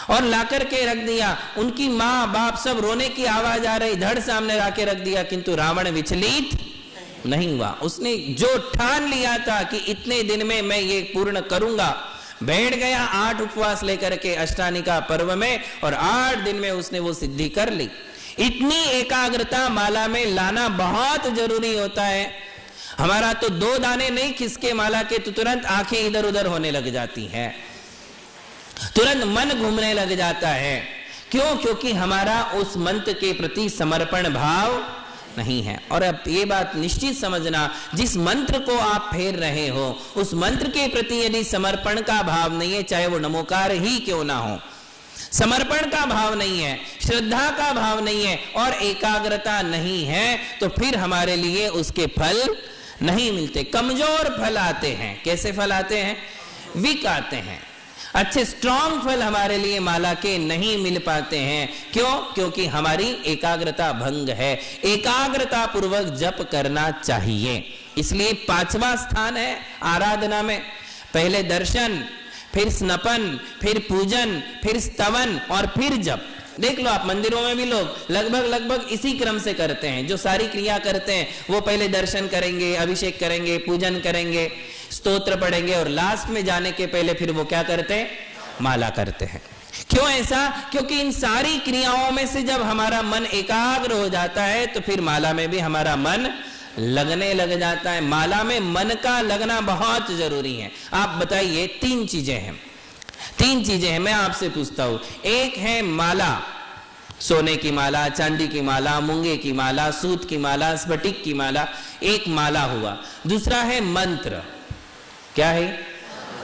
और लाकर के रख दिया। उनकी माँ बाप सब रोने की आवाज आ रही, धड़ सामने लाके रख दिया, किंतु रावण विचलित नहीं हुआ। उसने जो ठान लिया था कि इतने दिन में मैं ये पूर्ण करूंगा, बैठ गया 8 उपवास लेकर के अष्टानिका पर्व में, और 8 दिन में उसने वो सिद्धि कर ली। इतनी एकाग्रता माला में लाना बहुत जरूरी होता है। हमारा तो 2 दाने नहीं खिसके माला के तो तुरंत आंखें इधर उधर होने लग जाती हैं, तुरंत मन घूमने लग जाता है। क्यों? क्योंकि हमारा उस मंत्र के प्रति समर्पण भाव नहीं है। और अब ये बात निश्चित समझना, जिस मंत्र को आप फेर रहे हो उस मंत्र के प्रति यदि समर्पण का भाव नहीं है, चाहे वो नमोकार ही क्यों ना हो, समर्पण का भाव नहीं है, श्रद्धा का भाव नहीं है और एकाग्रता नहीं है, तो फिर हमारे लिए उसके फल नहीं मिलते। कमजोर फल आते हैं। कैसे फल आते हैं? वीक आते हैं। अच्छे स्ट्रॉन्ग फल हमारे लिए माला के नहीं मिल पाते हैं। क्यों? क्योंकि हमारी एकाग्रता भंग है। एकाग्रता पूर्वक जप करना चाहिए। इसलिए 5वां स्थान है आराधना में। पहले दर्शन, फिर स्नपन, फिर पूजन, फिर स्तवन और फिर जप। देख लो आप मंदिरों में भी लोग लगभग इसी क्रम से करते हैं। जो सारी क्रिया करते हैं वो पहले दर्शन करेंगे, अभिषेक करेंगे, पूजन करेंगे, स्तोत्र पढ़ेंगे और लास्ट में जाने के पहले फिर वो क्या करते हैं? माला करते हैं। क्यों ऐसा? क्योंकि इन सारी क्रियाओं में से जब हमारा मन एकाग्र हो जाता है तो फिर माला में भी हमारा मन लगने लग जाता है। माला में मन का लगना बहुत जरूरी है। आप बताइए, 3 चीजें हैं। 3 चीजें हैं। मैं आपसे पूछता हूं, एक है माला, सोने की माला, चांदी की माला, मूंगे की माला, सूत की माला, स्फटिक की माला, एक माला हुआ। दूसरा है मंत्र। क्या है?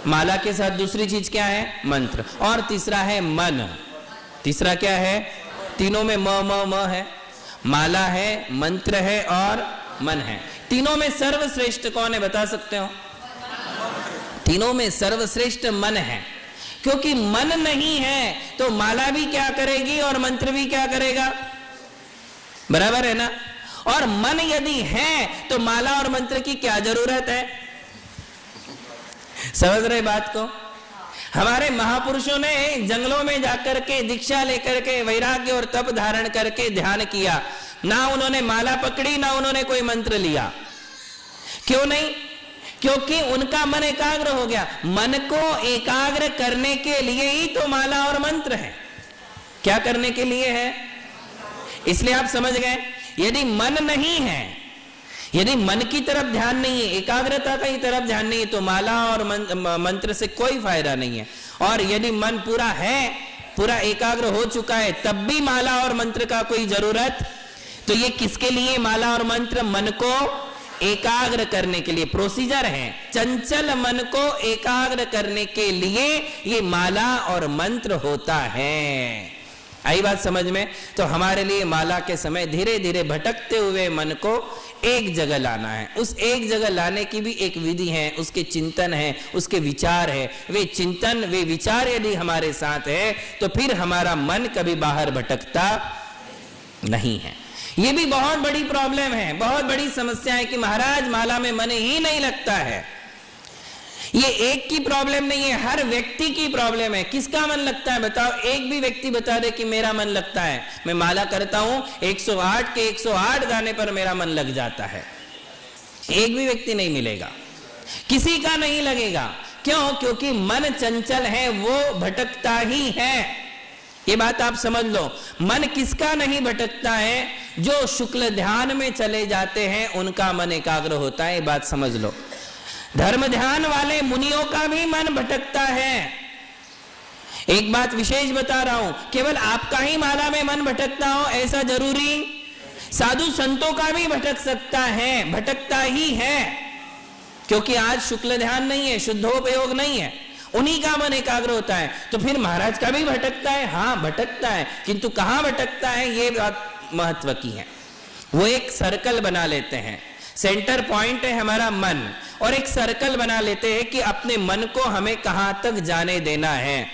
माला के साथ दूसरी चीज क्या है? मंत्र। और तीसरा है मन। तीसरा क्या है? तीनों में म है। माला है, मंत्र है और मन है। तीनों में सर्वश्रेष्ठ कौन है, बता सकते हो? तीनों में सर्वश्रेष्ठ मन है। क्योंकि मन नहीं है तो माला भी क्या करेगी और मंत्र भी क्या करेगा? बराबर है ना? और मन यदि है तो माला और मंत्र की क्या जरूरत है? समझ रहे बात को? हमारे महापुरुषों ने जंगलों में जाकर के दीक्षा लेकर के वैराग्य और तप धारण करके ध्यान किया। ना उन्होंने माला पकड़ी, ना उन्होंने कोई मंत्र लिया। क्यों नहीं? क्योंकि उनका मन एकाग्र हो गया। मन को एकाग्र करने के लिए ही तो माला और मंत्र है। क्या करने के लिए है? इसलिए आप समझ गए, यदि मन नहीं है, यदि मन की तरफ ध्यान नहीं है, एकाग्रता की तरफ ध्यान नहीं है, तो माला और मंत्र से कोई फायदा नहीं है। और यदि मन पूरा है, पूरा एकाग्र हो चुका है, तब भी माला और मंत्र का कोई जरूरत। तो ये किसके लिए माला और मंत्र? मन को एकाग्र करने के लिए प्रोसीजर है। चंचल मन को एकाग्र करने के लिए ये माला और मंत्र होता है। आई बात समझ में? तो हमारे लिए माला के समय धीरे धीरे भटकते हुए मन को एक जगह लाना है। उस एक जगह लाने की भी एक विधि है, उसके चिंतन है, उसके विचार है। वे चिंतन, वे विचार यदि हमारे साथ है तो फिर हमारा मन कभी बाहर भटकता नहीं है। ये भी बहुत बड़ी प्रॉब्लम है, बहुत बड़ी समस्या है कि महाराज माला में मन ही नहीं लगता है। ये एक की प्रॉब्लम नहीं है, हर व्यक्ति की प्रॉब्लम है। किसका मन लगता है बताओ? एक भी व्यक्ति बता दे कि मेरा मन लगता है, मैं माला करता हूं, 108 के 108 गाने पर मेरा मन लग जाता है। एक भी व्यक्ति नहीं मिलेगा, किसी का नहीं लगेगा। क्यों? क्योंकि मन चंचल है, वो भटकता ही है। ये बात आप समझ लो। मन किसका नहीं भटकता है? जो शुक्ल ध्यान में चले जाते हैं उनका मन एकाग्र होता है। ये बात समझ लो। धर्म ध्यान वाले मुनियों का भी मन भटकता है। एक बात विशेष बता रहा हूं, केवल आपका ही माला में मन भटकता हो ऐसा जरूरी? साधु संतों का भी भटक सकता है, भटकता ही है। क्योंकि आज शुक्ल ध्यान नहीं है, शुद्धोपयोग नहीं है, उन्हीं का मन एकाग्र होता है। तो फिर महाराज का भी भटकता है? हाँ भटकता है, किंतु कहां भटकता है ये बात महत्व की है। वो एक सर्कल बना लेते हैं, सेंटर पॉइंट है हमारा मन, और एक सर्कल बना लेते हैं कि अपने मन को हमें कहां तक जाने देना है।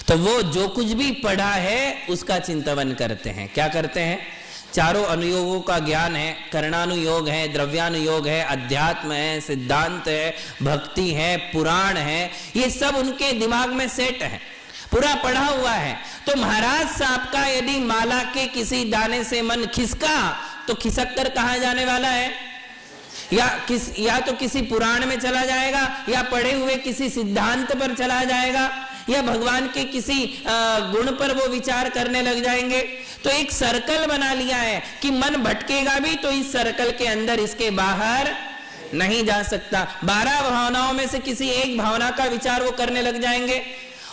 तो वो जो कुछ भी पढ़ा है उसका चिंतन करते हैं। क्या करते हैं? चारों अनुयोगों का ज्ञान है, कर्णानुयोग है, द्रव्यानुयोग है, अध्यात्म है, सिद्धांत है, भक्ति है, पुराण है, ये सब उनके दिमाग में सेट है। पूरा पढ़ा हुआ है। तो महाराज साहब का यदि माला के किसी दाने से मन खिसका तो खिसक कर कहां जाने वाला है? या तो किसी पुराण में चला जाएगा, या पढ़े हुए किसी सिद्धांत पर चला जाएगा, या भगवान के किसी गुण पर वो विचार करने लग जाएंगे। तो एक सर्कल बना लिया है कि मन भटकेगा भी तो इस सर्कल के अंदर, इसके बाहर नहीं जा सकता। 12 भावनाओं में से किसी एक भावना का विचार वो करने लग जाएंगे,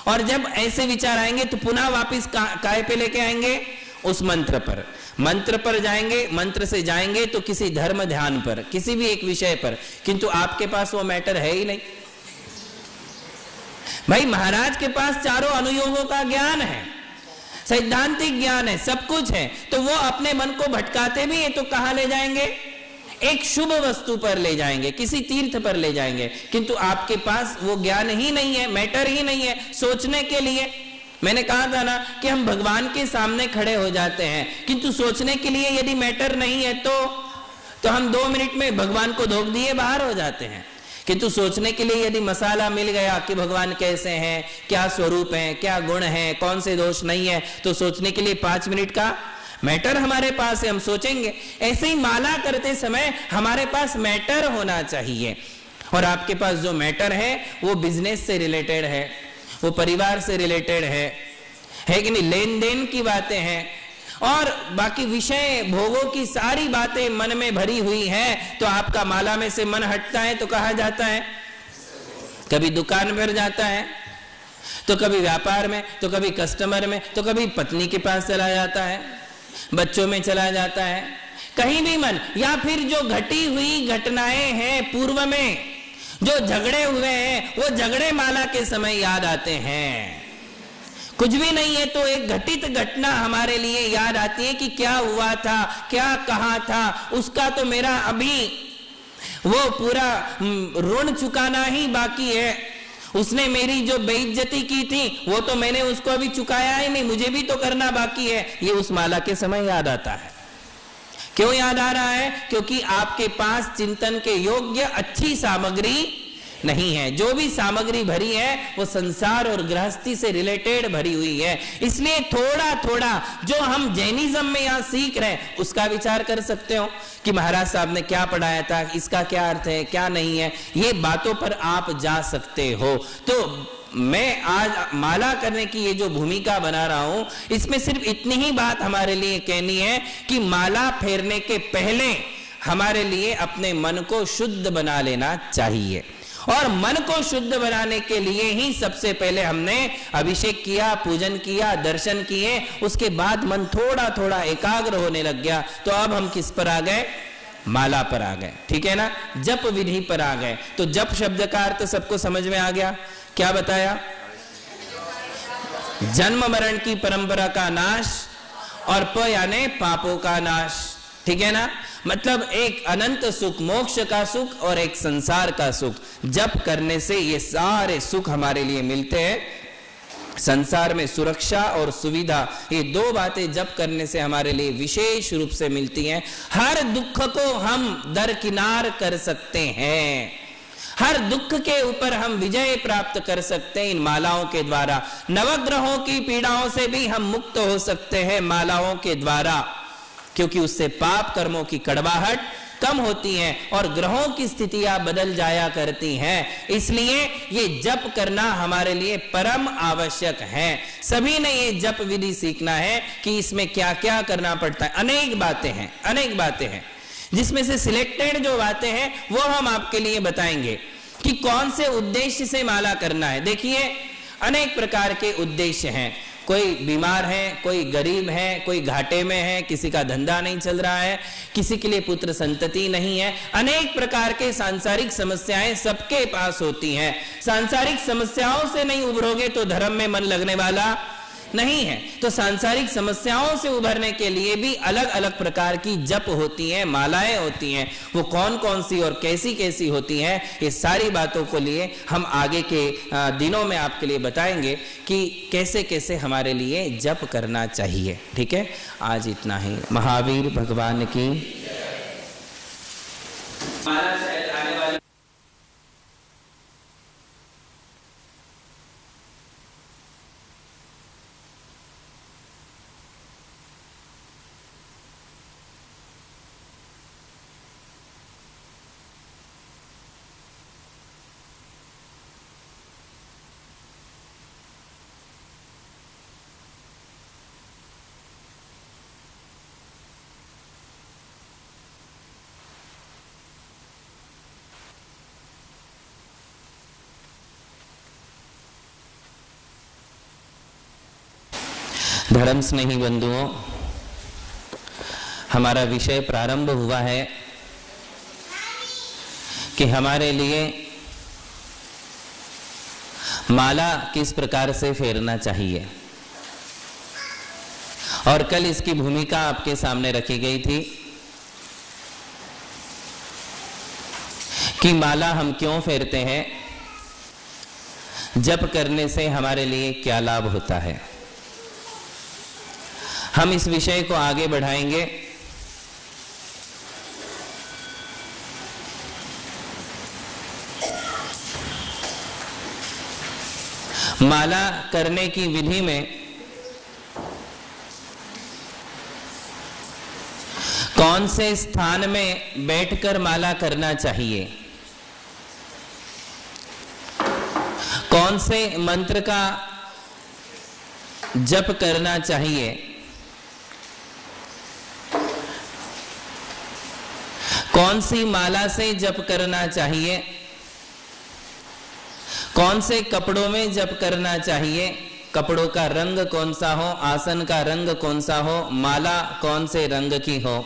और जब ऐसे विचार आएंगे तो पुनः वापिस काय पे लेके आएंगे? उस मंत्र पर। मंत्र पर जाएंगे, मंत्र से जाएंगे तो किसी धर्म ध्यान पर, किसी भी एक विषय पर, किंतु आपके पास वो मैटर है ही नहीं। भाई महाराज के पास चारों अनुयोगों का ज्ञान है, सैद्धांतिक ज्ञान है, सब कुछ है, तो वो अपने मन को भटकाते भी है तो कहां ले जाएंगे? एक शुभ वस्तु पर ले जाएंगे, किसी तीर्थ पर ले जाएंगे, किंतु आपके पास वो ज्ञान ही नहीं है, मैटर ही नहीं है सोचने के लिए। मैंने कहा था ना कि हम भगवान के सामने खड़े हो जाते हैं, किंतु सोचने के लिए यदि मैटर नहीं है तो हम 2 मिनट में भगवान को धोख दिए बाहर हो जाते हैं। किंतु सोचने के लिए यदि मसाला मिल गया कि भगवान कैसे हैं, क्या स्वरूप है, क्या गुण है, कौन से दोष नहीं है, तो सोचने के लिए 5 मिनट का मैटर हमारे पास है, हम सोचेंगे। ऐसे ही माला करते समय हमारे पास मैटर होना चाहिए, और आपके पास जो मैटर है वो बिजनेस से रिलेटेड है, वो परिवार से रिलेटेड है कि नहीं, लेन देन की बातें हैं, और बाकी विषय भोगों की सारी बातें मन में भरी हुई है। तो आपका माला में से मन हटता है तो कहाँ जाता है? कभी दुकान पर जाता है, तो कभी व्यापार में, तो कभी कस्टमर में, तो कभी पत्नी के पास चला जाता है, बच्चों में चला जाता है, कहीं भी मन। या फिर जो घटी हुई घटनाएं हैं पूर्व में, जो झगड़े हुए हैं, वो झगड़े माला के समय याद आते हैं। कुछ भी नहीं है तो एक घटित घटना हमारे लिए याद आती है कि क्या हुआ था, क्या कहा था, उसका तो मेरा अभी वो पूरा ऋण चुकाना ही बाकी है। उसने मेरी जो बेइज्जती की थी वो तो मैंने उसको अभी चुकाया ही नहीं, मुझे भी तो करना बाकी है। ये उस माला के समय याद आता है। क्यों याद आ रहा है? क्योंकि आपके पास चिंतन के योग्य अच्छी सामग्री नहीं है। जो भी सामग्री भरी है वो संसार और गृहस्थी से रिलेटेड भरी हुई है। इसलिए थोड़ा थोड़ा जो हम जैनिज्म में यहाँ सीख रहे हैं उसका विचार कर सकते हो कि महाराज साहब ने क्या पढ़ाया था, इसका क्या अर्थ है, क्या नहीं है, ये बातों पर आप जा सकते हो। तो मैं आज माला करने की ये जो भूमिका बना रहा हूं, इसमें सिर्फ इतनी ही बात हमारे लिए कहनी है कि माला फेरने के पहले हमारे लिए अपने मन को शुद्ध बना लेना चाहिए, और मन को शुद्ध बनाने के लिए ही सबसे पहले हमने अभिषेक किया, पूजन किया, दर्शन किए, उसके बाद मन थोड़ा थोड़ा एकाग्र होने लग गया। तो अब हम किस पर आ गए? माला पर आ गए, ठीक है ना, जप विधि पर आ गए। तो जप शब्द का अर्थ सबको समझ में आ गया। क्या बताया? जन्म मरण की परंपरा का नाश, और प यानी पापों का नाश, ठीक है ना। मतलब एक अनंत सुख, मोक्ष का सुख, और एक संसार का सुख। जप करने से ये सारे सुख हमारे लिए मिलते हैं। संसार में सुरक्षा और सुविधा, ये 2 बातें जप करने से हमारे लिए विशेष रूप से मिलती हैं। हर दुख को हम दरकिनार कर सकते हैं, हर दुख के ऊपर हम विजय प्राप्त कर सकते हैं इन मालाओं के द्वारा। नवग्रहों की पीड़ाओं से भी हम मुक्त हो सकते हैं मालाओं के द्वारा, क्योंकि उससे पाप कर्मों की कड़वाहट कम होती है और ग्रहों की स्थितियां बदल जाया करती हैं। इसलिए ये जप करना हमारे लिए परम आवश्यक है। सभी ने ये जप विधि सीखना है कि इसमें क्या क्या करना पड़ता है। अनेक बातें हैं, जिसमें से सिलेक्टेड जो बातें हैं वो हम आपके लिए बताएंगे कि कौन से उद्देश्य से माला करना है। देखिए, अनेक प्रकार के उद्देश्य हैं। कोई बीमार है, कोई गरीब है, कोई घाटे में है, किसी का धंधा नहीं चल रहा है, किसी के लिए पुत्र संतति नहीं है। अनेक प्रकार के सांसारिक समस्याएं सबके पास होती हैं। सांसारिक समस्याओं से नहीं उभरोगे तो धर्म में मन लगने वाला नहीं है। तो सांसारिक समस्याओं से उभरने के लिए भी अलग अलग प्रकार की जप होती हैं, मालाएं होती हैं। वो कौन कौन सी और कैसी कैसी होती हैं, ये सारी बातों को लिए हम आगे के दिनों में आपके लिए बताएंगे कि कैसे कैसे हमारे लिए जप करना चाहिए। ठीक है, आज इतना ही। महावीर भगवान की धर्म स्नेही बंधुओं, हमारा विषय प्रारंभ हुआ है कि हमारे लिए माला किस प्रकार से फेरना चाहिए, और कल इसकी भूमिका आपके सामने रखी गई थी कि माला हम क्यों फेरते हैं, जप करने से हमारे लिए क्या लाभ होता है। हम इस विषय को आगे बढ़ाएंगे। माला करने की विधि में कौन से स्थान में बैठकर माला करना चाहिए, कौन से मंत्र का जप करना चाहिए, कौन सी माला से जप करना चाहिए, कौन से कपड़ों में जप करना चाहिए, कपड़ों का रंग कौन सा हो, आसन का रंग कौन सा हो, माला कौन से रंग की हो,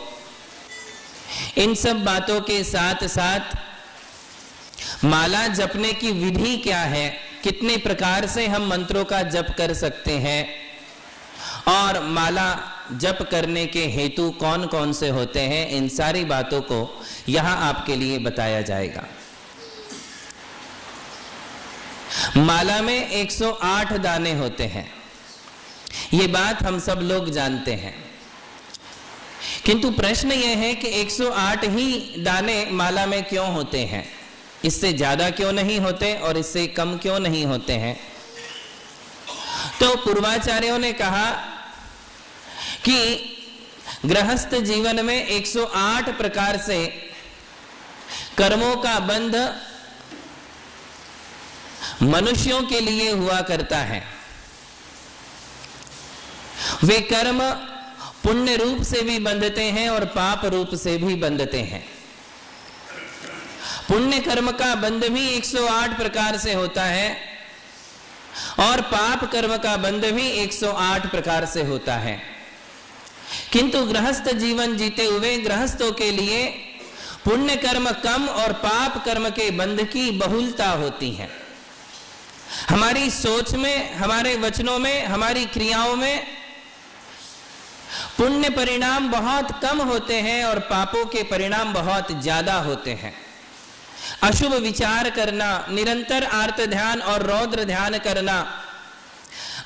इन सब बातों के साथ साथ माला जपने की विधि क्या है, कितने प्रकार से हम मंत्रों का जप कर सकते हैं, और माला जप करने के हेतु कौन कौन से होते हैं, इन सारी बातों को यहां आपके लिए बताया जाएगा। माला में 108 दाने होते हैं, ये बात हम सब लोग जानते हैं, किंतु प्रश्न यह है कि 108 ही दाने माला में क्यों होते हैं, इससे ज्यादा क्यों नहीं होते और इससे कम क्यों नहीं होते हैं। तो पूर्वाचार्यों ने कहा कि गृहस्थ जीवन में 108 प्रकार से कर्मों का बंध मनुष्यों के लिए हुआ करता है। वे कर्म पुण्य रूप से भी बंधते हैं और पाप रूप से भी बंधते हैं। पुण्य कर्म का बंध भी 108 प्रकार से होता है और पाप कर्म का बंध भी 108 प्रकार से होता है, किंतु गृहस्थ जीवन जीते हुए गृहस्थों के लिए पुण्य कर्म कम और पाप कर्म के बंध की बहुलता होती है। हमारी सोच में, हमारे वचनों में, हमारी क्रियाओं में पुण्य परिणाम बहुत कम होते हैं और पापों के परिणाम बहुत ज्यादा होते हैं। अशुभ विचार करना, निरंतर आर्त ध्यान और रौद्र ध्यान करना,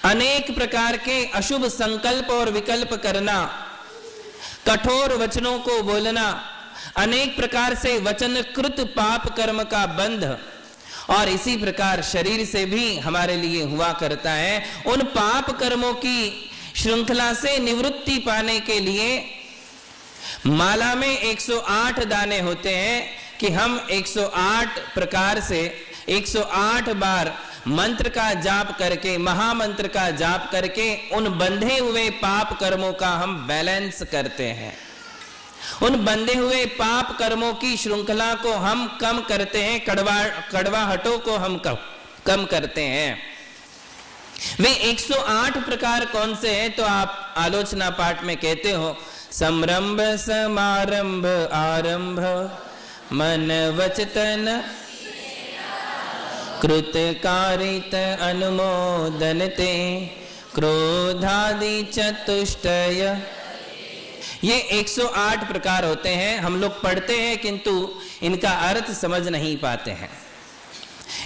अनेक प्रकार के अशुभ संकल्प और विकल्प करना, कठोर वचनों को बोलना, अनेक प्रकार से वचनकृत पाप कर्म का बंध, और इसी प्रकार शरीर से भी हमारे लिए हुआ करता है। उन पाप कर्मों की श्रृंखला से निवृत्ति पाने के लिए माला में 108 दाने होते हैं कि हम 108 प्रकार से 108 बार मंत्र का जाप करके, महामंत्र का जाप करके उन बंधे हुए पाप कर्मों का हम बैलेंस करते हैं। उन बंधे हुए पाप कर्मों की श्रृंखला को हम कम करते हैं, कड़वाहटों को हम कम करते हैं। वे 108 प्रकार कौन से हैं, तो आप आलोचना पाठ में कहते हो, समरंभ समारंभ आरंभ मन वचतन कृत कारित अनुमोदन ते क्रोधादि चतुष्टय। ये 108 प्रकार होते हैं। हम लोग पढ़ते हैं किंतु इनका अर्थ समझ नहीं पाते हैं।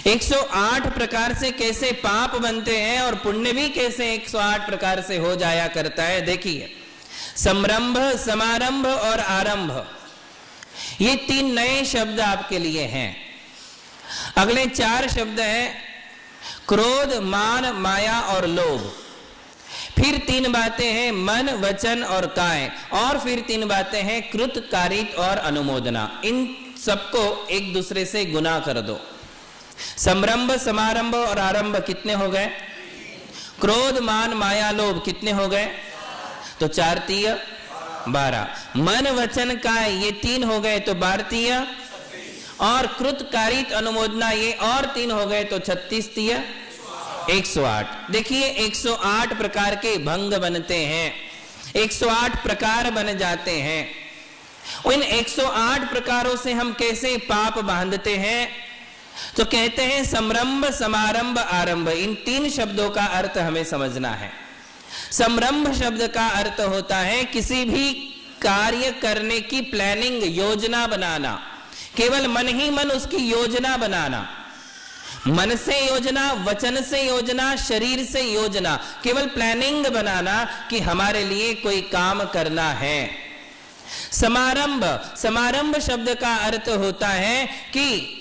108 प्रकार से कैसे पाप बनते हैं और पुण्य भी कैसे 108 प्रकार से हो जाया करता है। देखिए, समरंभ, समारंभ और आरंभ, ये 3 नए शब्द आपके लिए हैं। अगले 4 शब्द हैं क्रोध, मान, माया और लोभ। फिर 3 बातें हैं मन, वचन और काय, और फिर 3 बातें हैं कृत, कारित और अनुमोदना। इन सबको एक दूसरे से गुना कर दो। समरंभ, समारंभ और आरंभ कितने हो गए? क्रोध, मान, माया, लोभ कितने हो गए? तो 4 तीय 12। मन, वचन, काय ये 3 हो गए तो 12 तीय, और कृत, कारित, अनुमोदना ये और 3 हो गए तो 36 तीय 108। देखिए 108 प्रकार के भंग बनते हैं, 108 प्रकार बन जाते हैं। इन 108 प्रकारों से हम कैसे पाप बांधते हैं? तो कहते हैं समरंभ, समारंभ, आरंभ। इन 3 शब्दों का अर्थ हमें समझना है। समरंभ शब्द का अर्थ होता है किसी भी कार्य करने की प्लानिंग, योजना बनाना। केवल मन ही मन उसकी योजना बनाना, मन से योजना, वचन से योजना, शरीर से योजना, केवल प्लानिंग बनाना कि हमारे लिए कोई काम करना है। समारंभ, समारंभ शब्द का अर्थ होता है कि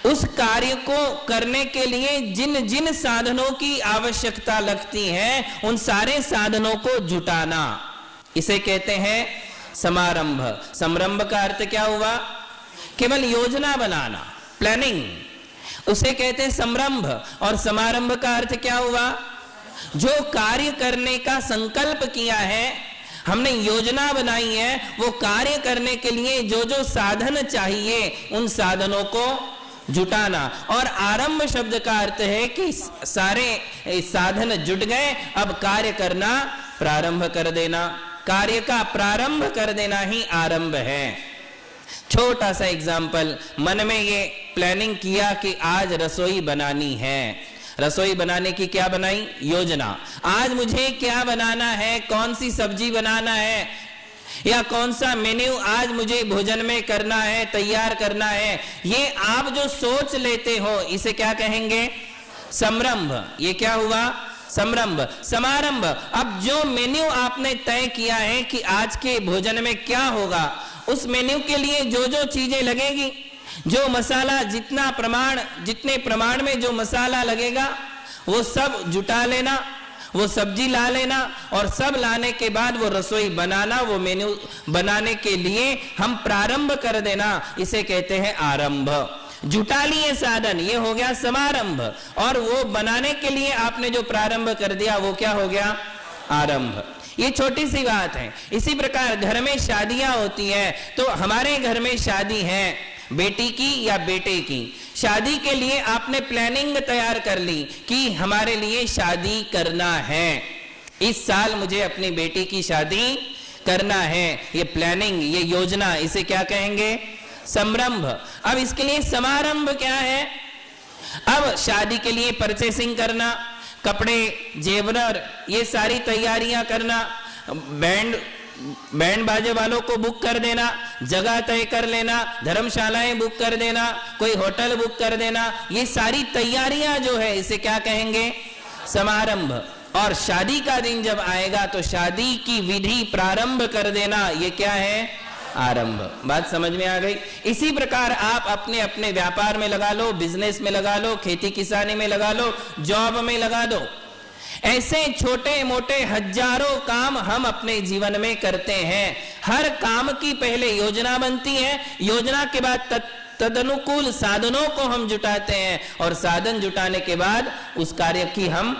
उस कार्य को करने के लिए जिन जिन साधनों की आवश्यकता लगती है उन सारे साधनों को जुटाना, इसे कहते हैं समारंभ। समरंभ का अर्थ क्या हुआ? केवल योजना बनाना, प्लानिंग, उसे कहते हैं समरंभ। और समारंभ का अर्थ क्या हुआ? जो कार्य करने का संकल्प किया है, हमने योजना बनाई है, वो कार्य करने के लिए जो जो साधन चाहिए उन साधनों को जुटाना। और आरंभ शब्द का अर्थ है कि सारे साधन जुट गए, अब कार्य करना प्रारंभ कर देना, कार्य का प्रारंभ कर देना ही आरंभ है। छोटा सा एग्जाम्पल, मन में ये प्लानिंग किया कि आज रसोई बनानी है, रसोई बनाने की क्या बनाई? योजना। आज मुझे क्या बनाना है, कौन सी सब्जी बनाना है, या कौन सा मेन्यू आज मुझे भोजन में करना है, तैयार करना है, ये आप जो सोच लेते हो इसे क्या कहेंगे? समरंभ। ये क्या हुआ? समरंभ। समारंभ, अब जो मेन्यू आपने तय किया है कि आज के भोजन में क्या होगा, उस मेन्यू के लिए जो जो चीजें लगेगी, जो मसाला, जितने प्रमाण में जो मसाला लगेगा वो सब जुटा लेना, वो सब्जी ला लेना, और सब लाने के बाद वो रसोई बनाना, वो मेन्यू बनाने के लिए हम प्रारंभ कर देना, इसे कहते हैं आरंभ। जुटा लिए साधन, ये हो गया समारंभ। और वो बनाने के लिए आपने जो प्रारंभ कर दिया वो क्या हो गया? आरंभ। ये छोटी सी बात है। इसी प्रकार घर में शादियां होती है, तो हमारे घर में शादी है बेटी की या बेटे की, शादी के लिए आपने प्लानिंग तैयार कर ली कि हमारे लिए शादी करना है, इस साल मुझे अपनी बेटी की शादी करना है। ये प्लानिंग, ये योजना, इसे क्या कहेंगे? समरंभ। अब इसके लिए समारंभ क्या है? अब शादी के लिए परचेसिंग करना, कपड़े, जेवर, ये सारी तैयारियां करना, बैंड बाजे वालों को बुक कर देना, जगह तय कर लेना, धर्मशालाएं बुक कर देना, कोई होटल बुक कर देना, ये सारी तैयारियां जो है इसे क्या कहेंगे? समारंभ। और शादी का दिन जब आएगा तो शादी की विधि प्रारंभ कर देना, ये क्या है? आरंभ। बात समझ में आ गई? इसी प्रकार आप अपने अपने व्यापार में लगा लो, बिजनेस में लगा लो, खेती किसानी में लगा लो, जॉब में लगा दो। ऐसे छोटे मोटे हजारों काम हम अपने जीवन में करते हैं। हर काम की पहले योजना बनती है, योजना के बाद तदनुकूल साधनों को हम जुटाते हैं, और साधन जुटाने के बाद उस कार्य की हम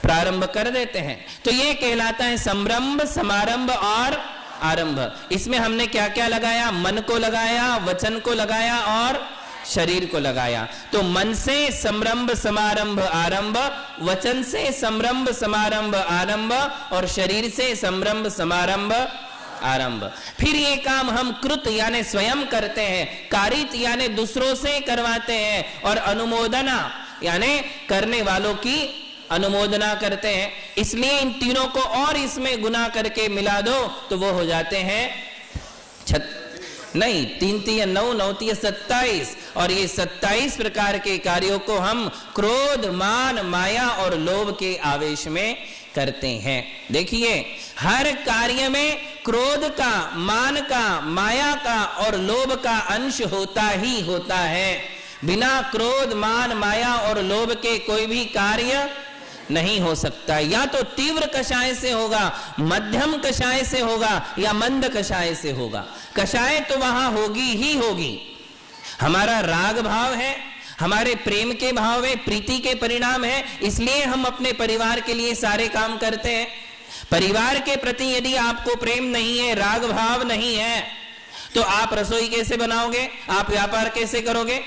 प्रारंभ कर देते हैं। तो ये कहलाता है समरंभ, समारंभ और आरंभ। इसमें हमने क्या क्या लगाया? मन को लगाया, वचन को लगाया और शरीर को लगाया। तो मन से समरंभ, समारंभ, आरंभ, वचन से समरंभ, समारंभ, आरंभ, और शरीर से समरंभ, समारंभ, आरंभ। फिर ये काम हम कृत यानी स्वयं करते हैं, कारित यानी दूसरों से करवाते हैं, और अनुमोदना यानी करने वालों की अनुमोदना करते हैं। इसलिए इन तीनों को और इसमें गुना करके मिला दो तो वो हो जाते हैं 3 3 9 9 3 27। और ये 27 प्रकार के कार्यों को हम क्रोध, मान, माया और लोभ के आवेश में करते हैं। देखिए, हर कार्य में क्रोध का, मान का, माया का और लोभ का अंश होता ही होता है। बिना क्रोध, मान, माया और लोभ के कोई भी कार्य नहीं हो सकता। या तो तीव्र कषाय से होगा, मध्यम कषाय से होगा, या मंद कषाय से होगा। कषाय तो वहां होगी ही होगी। हमारा राग भाव है, हमारे प्रेम के भाव है, प्रीति के परिणाम है, इसलिए हम अपने परिवार के लिए सारे काम करते हैं। परिवार के प्रति यदि आपको प्रेम नहीं है, राग भाव नहीं है, तो आप रसोई कैसे बनाओगे? आप व्यापार कैसे करोगे?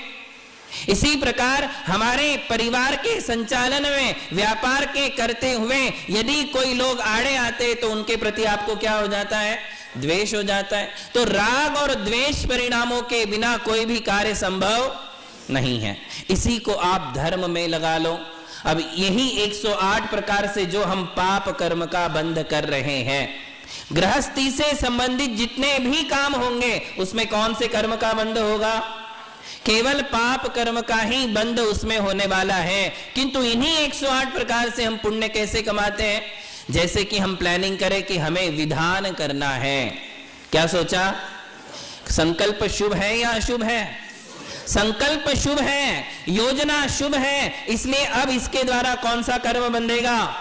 इसी प्रकार हमारे परिवार के संचालन में, व्यापार के करते हुए यदि कोई लोग आड़े आते तो उनके प्रति आपको क्या हो जाता है? द्वेष हो जाता है। तो राग और द्वेष परिणामों के बिना कोई भी कार्य संभव नहीं है। इसी को आप धर्म में लगा लो। अब यही 108 प्रकार से जो हम पाप कर्म का बंध कर रहे हैं, गृहस्थी से संबंधित जितने भी काम होंगे उसमें कौन से कर्म का बंध होगा? केवल पाप कर्म का ही बंध उसमें होने वाला है। किंतु इन्हीं 108 प्रकार से हम पुण्य कैसे कमाते हैं? जैसे कि हम प्लानिंग करें कि हमें विधान करना है। क्या सोचा? संकल्प शुभ है या अशुभ है? संकल्प शुभ है, योजना शुभ है, इसलिए अब इसके द्वारा कौन सा कर्म बंधेगा?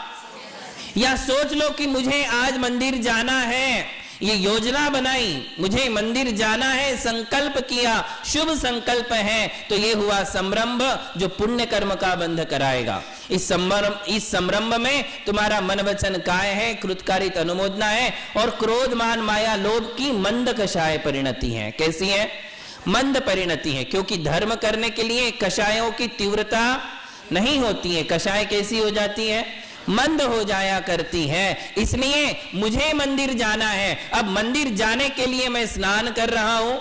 या सोच लो कि मुझे आज मंदिर जाना है, ये योजना बनाई, मुझे मंदिर जाना है, संकल्प किया, शुभ संकल्प है, तो ये हुआ संरंभ जो पुण्य कर्म का बंध कराएगा। इस संरंभ में तुम्हारा मन वचन काय है, कृतकारित अनुमोदना है, और क्रोध मान माया लोभ की मंद कषाय परिणति है। कैसी है? मंद परिणति है, क्योंकि धर्म करने के लिए कषायों की तीव्रता नहीं होती है। कषाय कैसी हो जाती है? मंद हो जाया करती है। इसलिए मुझे मंदिर जाना है, अब मंदिर जाने के लिए मैं स्नान कर रहा हूं,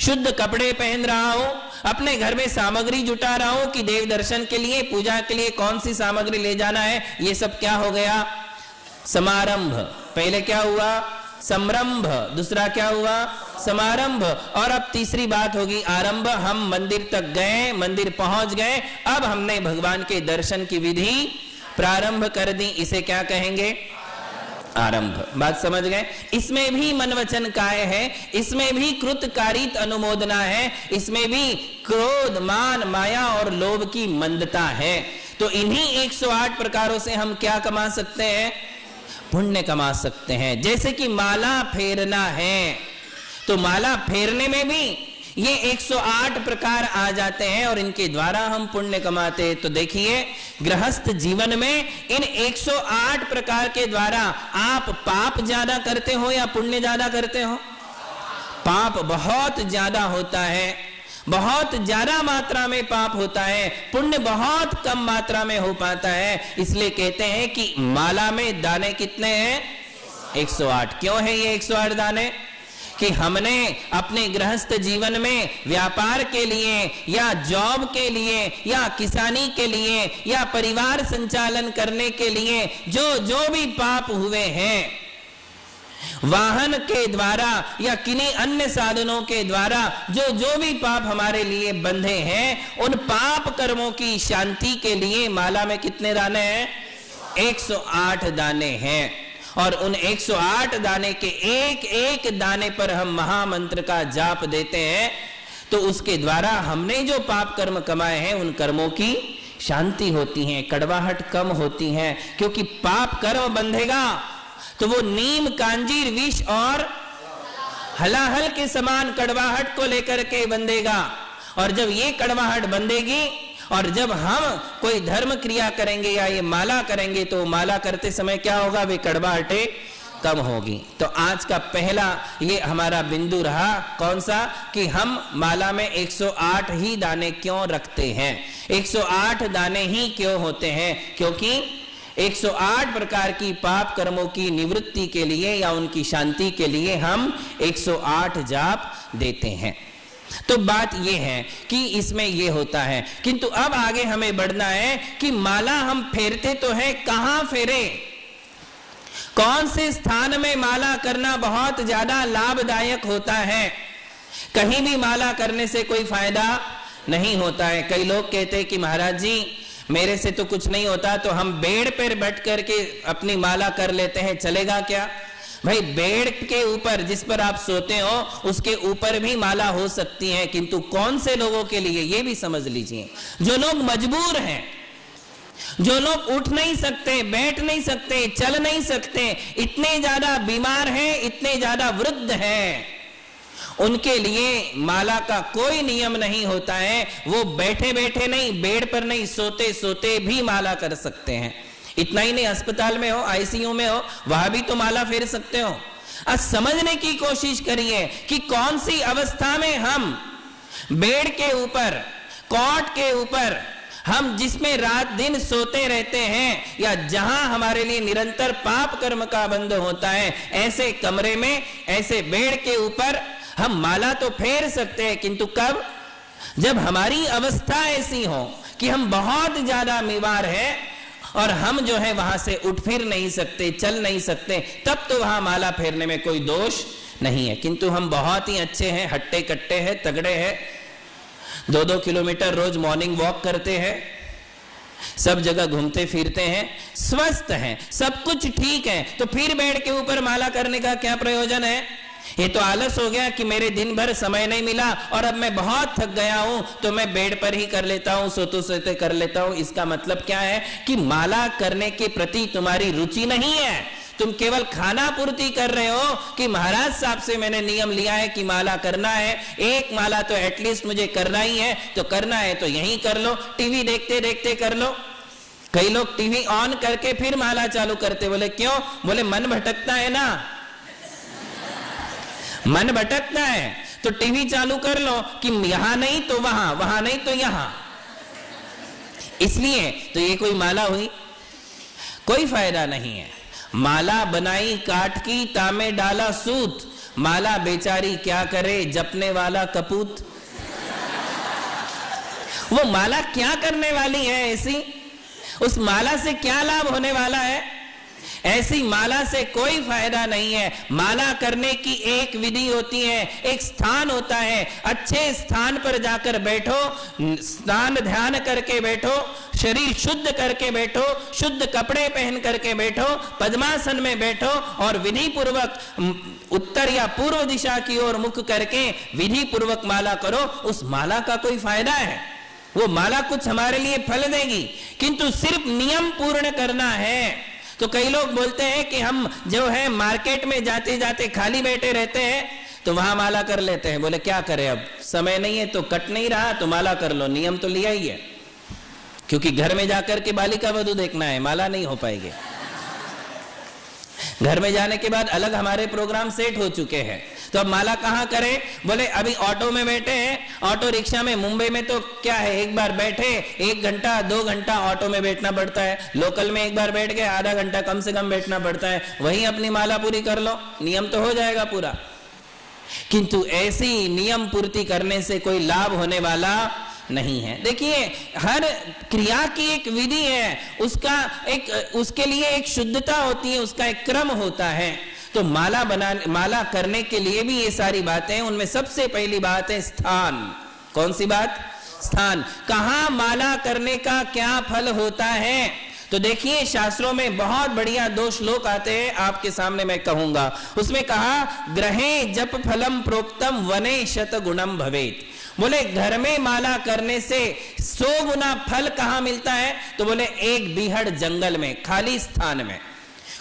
शुद्ध कपड़े पहन रहा हूं, अपने घर में सामग्री जुटा रहा हूं कि देव दर्शन के लिए, पूजा के लिए कौन सी सामग्री ले जाना है। ये सब क्या हो गया? समारंभ। पहले क्या हुआ? संरंभ। दूसरा क्या हुआ? समारंभ। और अब तीसरी बात होगी आरंभ। हम मंदिर तक गए, मंदिर पहुंच गए, अब हमने भगवान के दर्शन की विधि प्रारंभ कर दी। इसे क्या कहेंगे? आरंभ। बात समझ गए? इसमें भी मन वचन काय है, इसमें भी कृतकारित अनुमोदना है, इसमें भी क्रोध मान माया और लोभ की मंदता है। तो इन्हीं 108 प्रकारों से हम क्या कमा सकते हैं? पुण्य कमा सकते हैं। जैसे कि माला फेरना है, तो माला फेरने में भी ये 108 प्रकार आ जाते हैं और इनके द्वारा हम पुण्य कमाते हैं। तो देखिए, गृहस्थ जीवन में इन 108 प्रकार के द्वारा आप पाप ज्यादा करते हो या पुण्य ज्यादा करते हो? पाप बहुत ज्यादा होता है, बहुत ज्यादा मात्रा में पाप होता है, पुण्य बहुत कम मात्रा में हो पाता है। इसलिए कहते हैं कि माला में दाने कितने हैं? 108। क्यों है ये 108 दाने? कि हमने अपने गृहस्थ जीवन में व्यापार के लिए या जॉब के लिए या किसानी के लिए या परिवार संचालन करने के लिए जो भी पाप हुए हैं, वाहन के द्वारा या किन्हीं अन्य साधनों के द्वारा जो भी पाप हमारे लिए बंधे हैं, उन पाप कर्मों की शांति के लिए माला में कितने दाने हैं? 108 दाने हैं। और उन 108 दाने के एक एक दाने पर हम महामंत्र का जाप देते हैं, तो उसके द्वारा हमने जो पाप कर्म कमाए हैं उन कर्मों की शांति होती है, कड़वाहट कम होती है। क्योंकि पाप कर्म बंधेगा तो वो नीम, कांजीर, विष और हलाहल के समान कड़वाहट को लेकर के बंधेगा। और जब ये कड़वाहट बंधेगी और जब हम कोई धर्म क्रिया करेंगे या ये माला करेंगे, तो माला करते समय क्या होगा? वे कड़वाहटें कम होगी। तो आज का पहला ये हमारा बिंदु रहा, कौन सा? कि हम माला में 108 ही दाने क्यों रखते हैं? 108 दाने ही क्यों होते हैं? क्योंकि 108 प्रकार की पाप कर्मों की निवृत्ति के लिए या उनकी शांति के लिए हम 108 जाप देते हैं। तो बात यह है कि इसमें यह होता है। किंतु अब आगे हमें बढ़ना है कि माला हम फेरते तो है, कहां फेरे? कौन से स्थान में माला करना बहुत ज्यादा लाभदायक होता है? कहीं भी माला करने से कोई फायदा नहीं होता है। कई लोग कहते हैं कि महाराज जी मेरे से तो कुछ नहीं होता, तो हम बेड़ पर बैठ करके अपनी माला कर लेते हैं, चलेगा क्या? भाई, बेड के ऊपर जिस पर आप सोते हो उसके ऊपर भी माला हो सकती है, किंतु कौन से लोगों के लिए ये भी समझ लीजिए। जो लोग मजबूर हैं, जो लोग उठ नहीं सकते, बैठ नहीं सकते, चल नहीं सकते, इतने ज्यादा बीमार हैं, इतने ज्यादा वृद्ध हैं, उनके लिए माला का कोई नियम नहीं होता है। वो बैठे बैठे नहीं, बेड पर नहीं, सोते सोते भी माला कर सकते हैं। इतना ही नहीं, अस्पताल में हो, आईसीयू में हो, वहां भी तो माला फेर सकते हो। अब समझने की कोशिश करिए कि कौन सी अवस्था में हम बेड के ऊपर, कॉट के ऊपर हम जिसमें रात दिन सोते रहते हैं, या जहां हमारे लिए निरंतर पाप कर्म का बंध होता है, ऐसे कमरे में, ऐसे बेड के ऊपर हम माला तो फेर सकते हैं, किंतु कब? जब हमारी अवस्था ऐसी हो कि हम बहुत ज्यादा बीमार हैं और हम जो है वहां से उठ फिर नहीं सकते, चल नहीं सकते, तब तो वहां माला फेरने में कोई दोष नहीं है। किंतु हम बहुत ही अच्छे हैं, हट्टे कट्टे हैं, तगड़े हैं, 2-2 किलोमीटर रोज मॉर्निंग वॉक करते हैं, सब जगह घूमते फिरते हैं, स्वस्थ हैं, सब कुछ ठीक है, तो फिर बेड के ऊपर माला करने का क्या प्रयोजन है? ये तो आलस हो गया कि मेरे दिन भर समय नहीं मिला और अब मैं बहुत थक गया हूं तो मैं बेड पर ही कर लेता हूं, सोते सोते कर लेता हूं। इसका मतलब क्या है कि माला करने के प्रति तुम्हारी रुचि नहीं है, तुम केवल खाना पूर्ति कर रहे हो कि महाराज साहब से मैंने नियम लिया है कि माला करना है, एक माला तो एटलीस्ट मुझे करना ही है, तो करना है तो यहीं कर लो, टीवी देखते देखते कर लो। कई लोग टीवी ऑन करके फिर माला चालू करते, बोले क्यों? बोले मन भटकता है ना, मन भटकता है तो टीवी चालू कर लो कि यहां नहीं तो वहां, वहां नहीं तो यहां। इसलिए तो ये कोई माला हुई? कोई फायदा नहीं है। माला बनाई काठ की, तामे डाला सूत, माला बेचारी क्या करे, जपने वाला कपूत। वो माला क्या करने वाली है ऐसी? उस माला से क्या लाभ होने वाला है? ऐसी माला से कोई फायदा नहीं है। माला करने की एक विधि होती है, एक स्थान होता है, अच्छे स्थान पर जाकर बैठो, स्नान ध्यान करके बैठो, शरीर शुद्ध करके बैठो, शुद्ध कपड़े पहन करके बैठो, पद्मासन में बैठो और विधि पूर्वक उत्तर या पूर्व दिशा की ओर मुख करके विधि पूर्वक माला करो। उस माला का कोई फायदा है? वो माला कुछ हमारे लिए फल देगी, किंतु सिर्फ नियम पूर्ण करना है। तो कई लोग बोलते हैं कि हम जो है मार्केट में जाते जाते खाली बैठे रहते हैं तो वहां माला कर लेते हैं। बोले क्या करें, अब समय नहीं है तो कट नहीं रहा तो माला कर लो, नियम तो लिया ही है, क्योंकि घर में जाकर के बालिका वधू देखना है, माला नहीं हो पाएगी। घर में जाने के बाद अलग हमारे प्रोग्राम सेट हो चुके हैं, तो अब माला कहां करें? बोले अभी ऑटो में बैठे हैं, ऑटो रिक्शा में, मुंबई में तो क्या है, एक बार बैठे 1 घंटा 2 घंटा ऑटो में बैठना पड़ता है, लोकल में एक बार बैठ गए आधा घंटा कम से कम बैठना पड़ता है, वहीं अपनी माला पूरी कर लो, नियम तो हो जाएगा पूरा। किंतु ऐसी नियम पूर्ति करने से कोई लाभ होने वाला नहीं है। देखिए हर क्रिया की एक विधि है, उसके लिए एक शुद्धता होती है, उसका एक क्रम होता है। तो माला करने के लिए भी ये सारी बातें, उनमें सबसे पहली बात है स्थान। कौन सी बात? स्थान। कहां माला करने का क्या फल होता है? तो देखिए शास्त्रों में बहुत बढ़िया 2 श्लोक आते हैं, आपके सामने मैं कहूंगा। उसमें कहा ग्रहे जप फलम प्रोक्तम वने शत गुणम भवेत। बोले घर में माला करने से 100 गुना फल कहां मिलता है? तो बोले एक बीहड़ जंगल में, खाली स्थान में,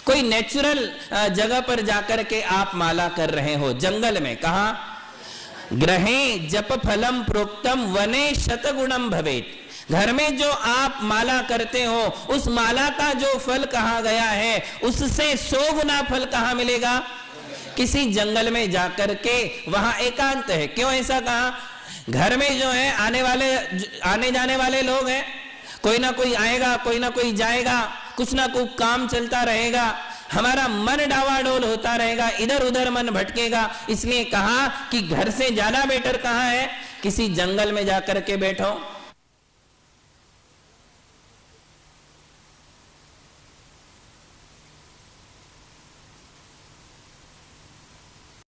कोई नेचुरल जगह पर जाकर के आप माला कर रहे हो, जंगल में। कहा? ग्रहे जप फलम प्रोक्तम वने शतगुणम भवेत। घर में जो आप माला करते हो उस माला का जो फल कहा गया है उससे 100 गुना फल कहां मिलेगा? किसी जंगल में जाकर के, वहां एकांत है। क्यों ऐसा कहा? घर में जो है आने जाने वाले लोग हैं, कोई ना कोई आएगा, कोई ना कोई जाएगा, कुछ ना कुछ काम चलता रहेगा, हमारा मन डावाडोल होता रहेगा, इधर उधर मन भटकेगा। इसलिए कहा कि घर से ज्यादा बेटर कहां है? किसी जंगल में जाकर के बैठो,